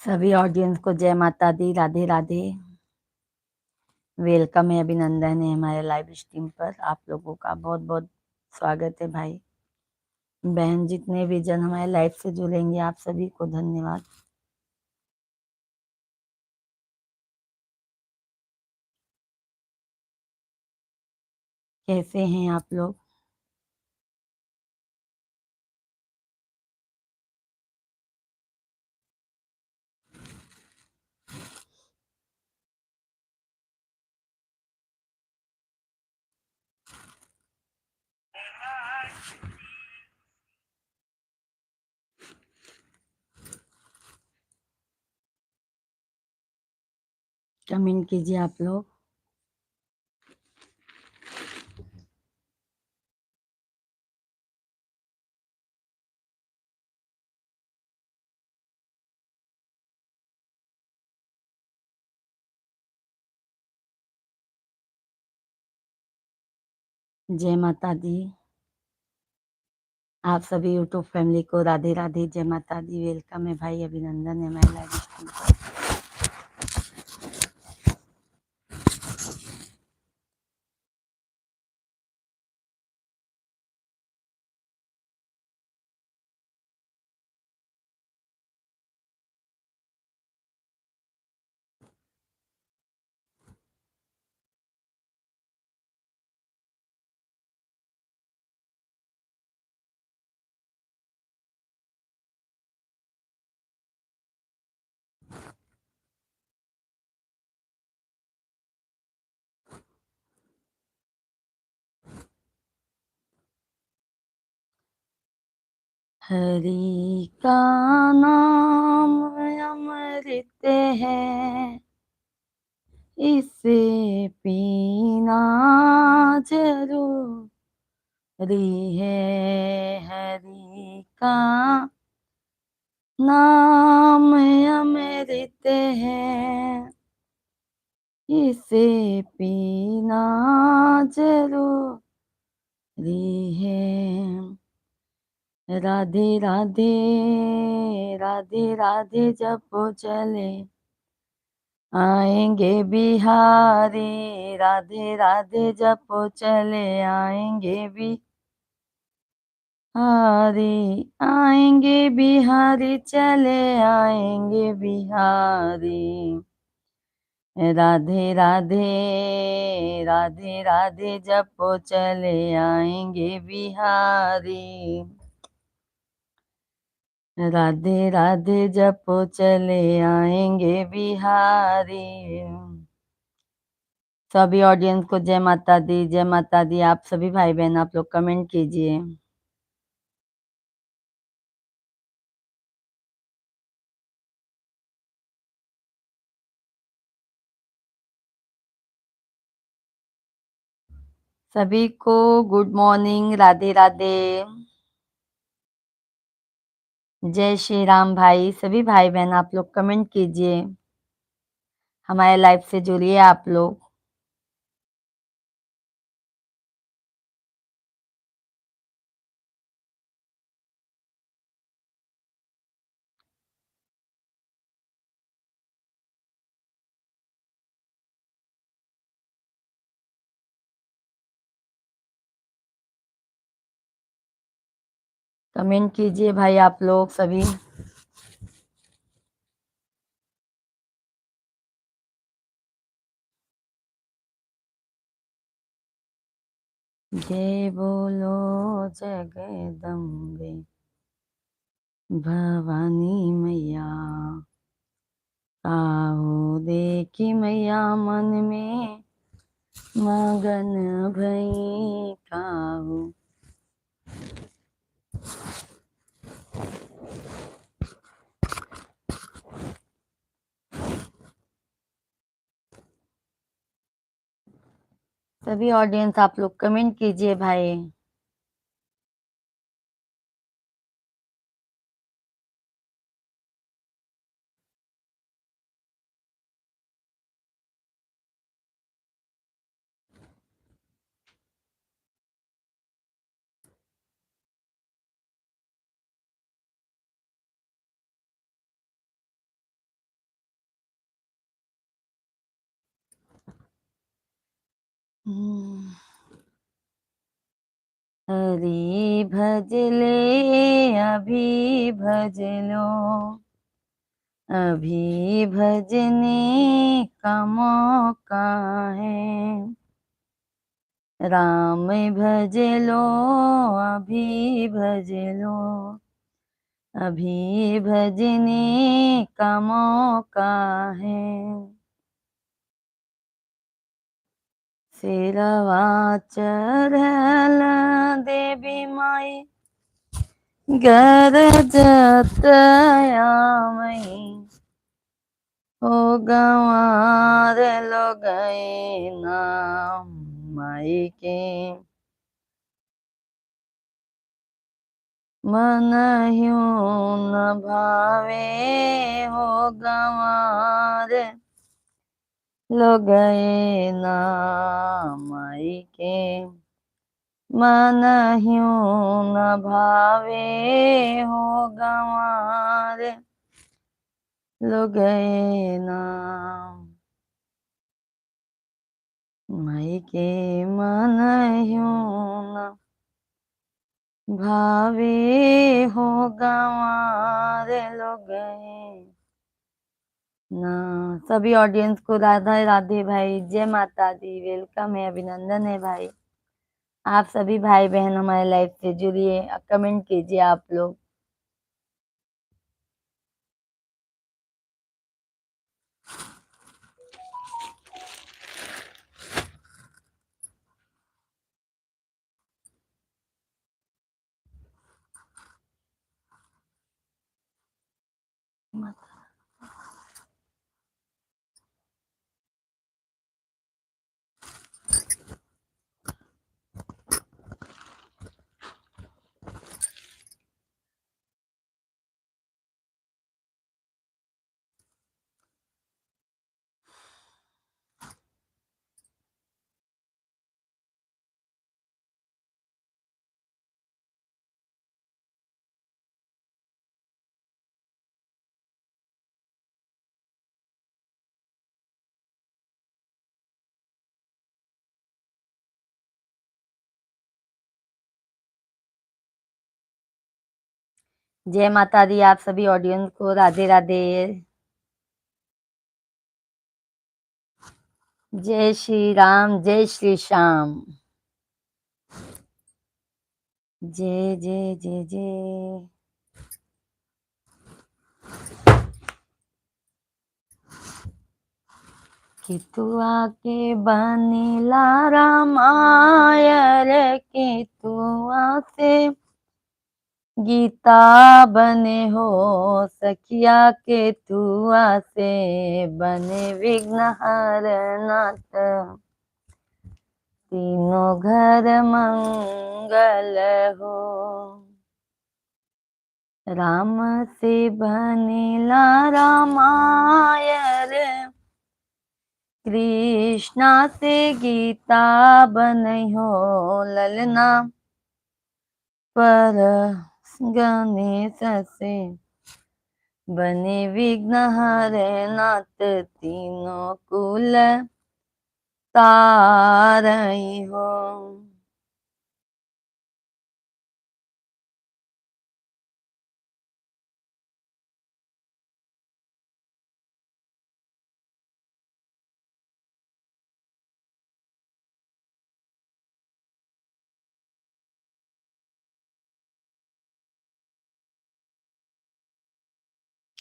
सभी ऑडियंस को जय माता दी, राधे राधे। वेलकम है, अभिनंदन है हमारे लाइव स्ट्रीम पर। आप लोगों का बहुत बहुत स्वागत है भाई बहन। जितने भी जन हमारे लाइव से जुड़ेंगे, आप सभी को धन्यवाद। कैसे हैं आप लोग? कमेंट कीजिए आप लोग। जय माता दी। आप सभी यूट्यूब फैमिली को राधे राधे, जय माता दी। वेलकम है भाई, अभिनंदन है हमारे लाइव स्ट्रीम पर। हरि का नाम अमृत है, इसे पीना जरूरी है। हरि का नाम अमृत है, इसे पीना जरूरी है। राधे राधे, राधे राधे जपो चले आएंगे बिहारी। राधे राधे जपो चले आएंगे बिहारी। आएंगे बिहारी, चले आएंगे बिहारी। राधे राधे, राधे राधे जपो चले आएंगे बिहारी। राधे राधे जपो चले आएंगे बिहारी। सभी ऑडियंस को जय माता दी, जय माता दी। आप सभी भाई बहन, आप लोग कमेंट कीजिए। सभी को गुड मॉर्निंग, राधे राधे। जय श्री राम भाई। सभी भाई बहन, आप लोग कमेंट कीजिए। हमारे लाइव से जुड़िए आप लोग। कमेंट कीजिए भाई आप लोग सभी। जय बोलो जगदम्बे भवानी मैया। आओ देखी मैया, मन में मगन भई काहू। सभी ऑडियंस आप लोग कमेंट कीजिए भाई। हरि भजले अभी भजलो, अभी भजने का मौका है। राम भजलो अभी भजलो, अभी भजने का मौका है। सिरवा चढ़ल देवी माई, गरजत आमई, हो गंवार लो गए नाम माई के। मन ह्यूं न भावे हो गंवार लो गए नाम माई के। मन ह्यूं न भावे हो गंवार लो गए नाम माई के। मन ह्यूं न भावे हो गंवार लो गए ना। सभी ऑडियंस को राधा राधे भाई, जय माता दी, वेलकम है, अभिनंदन है भाई। आप सभी भाई बहन हमारे लाइफ से जुड़िए, कमेंट कीजिए आप लोग। जय माता दी, आप सभी ऑडियंस को राधे राधे। जय श्री राम, जय श्री श्याम। जय जय जय जय। कि तू आके बनीला रामायर, कि तू आसे गीता बने हो सखिया, के तू आसे बने विघ्न हरनाथ, तीनों घर मंगल हो। राम से बनीला रामायर, कृष्णा से गीता बनई हो ललना, पर गणेश से बने विघ्न हरनाथ, तीनों कुल तारई हो।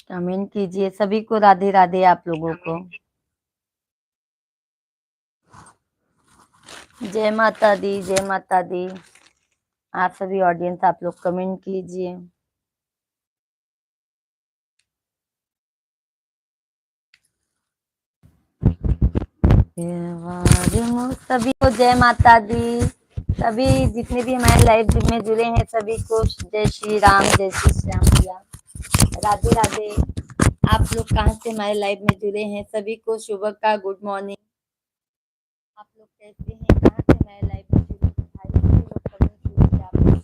कमेंट कीजिए, सभी को राधे राधे आप लोगों को। जय माता दी, जय माता दी। आप सभी ऑडियंस आप लोग कमेंट कीजिए। सभी को जय माता दी। सभी जितने भी हमारे लाइव में जुड़े हैं सभी को जय श्री राम, जय श्री श्याम भैया, राधे राधे। आप लोग कहाँ से हमारे लाइव में जुड़े हैं, सभी को सुबह का गुड मॉर्निंग। आप लोग कैसे हैं, कहाँ से हमारे लाइव में जुड़े हैं भाई, सभी लोग कमेंट कीजिए आप लोग।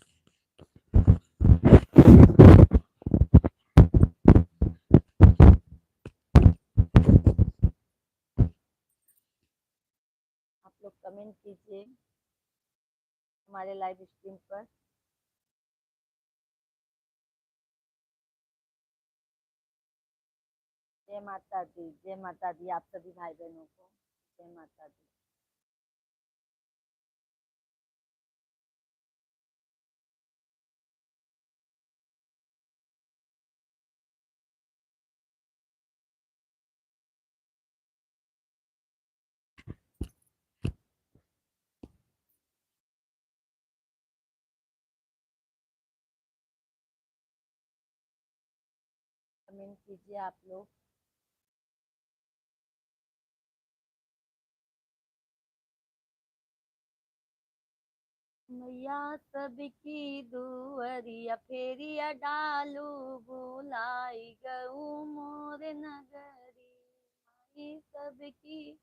आप लोग कमेंट कीजिए। कीजिए हमारे लाइव स्ट्रीम पर। जय माता दी, जय माता दी आप सभी भाई बहनों को। जय माता दी। कमेंट कीजिए आप लोग। मैया सबकी दुअरिया फेरिया डालू बुलाई गऊ मोर नगरी। माई सबकी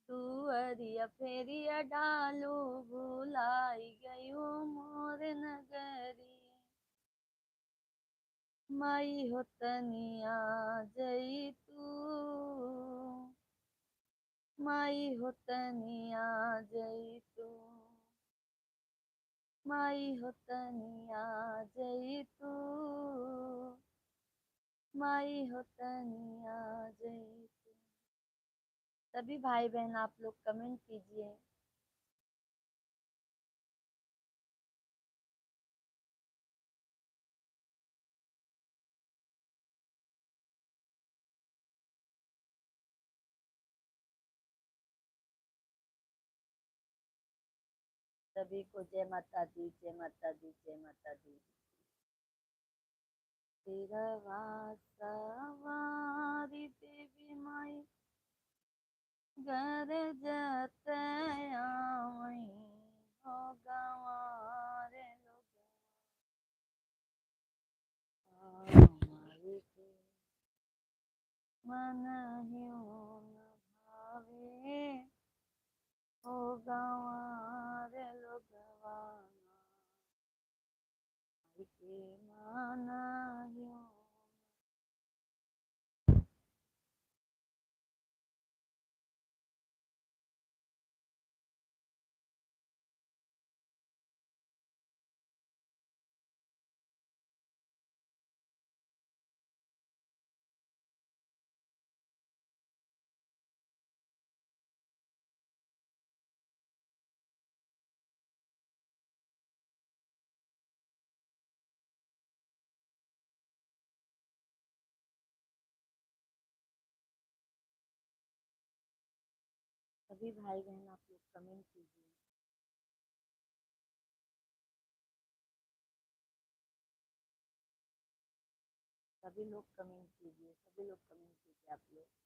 दुअरिया फेरिया डालू बुलाई गऊ मोर नगरी। माई हो तनिया जई तू, माई हो तनिया जई तू, माई हो तनिया जई तू, माई हो तनिया जई तू। सभी भाई बहन आप लोग कमेंट कीजिए। सभी को जय माता दी, जय माता दी, जय माता दी। तेरवा सवारी देवी माई घर जत आवई हो गंवार लोग माई के मन ह्यो न भावे हो गंवार लोगवा माई के मन ह्यो। सभी भाई बहन आप लोग कमेंट कीजिए। सभी लोग कमेंट कीजिए, सभी लोग कमेंट कीजिए आप लोग।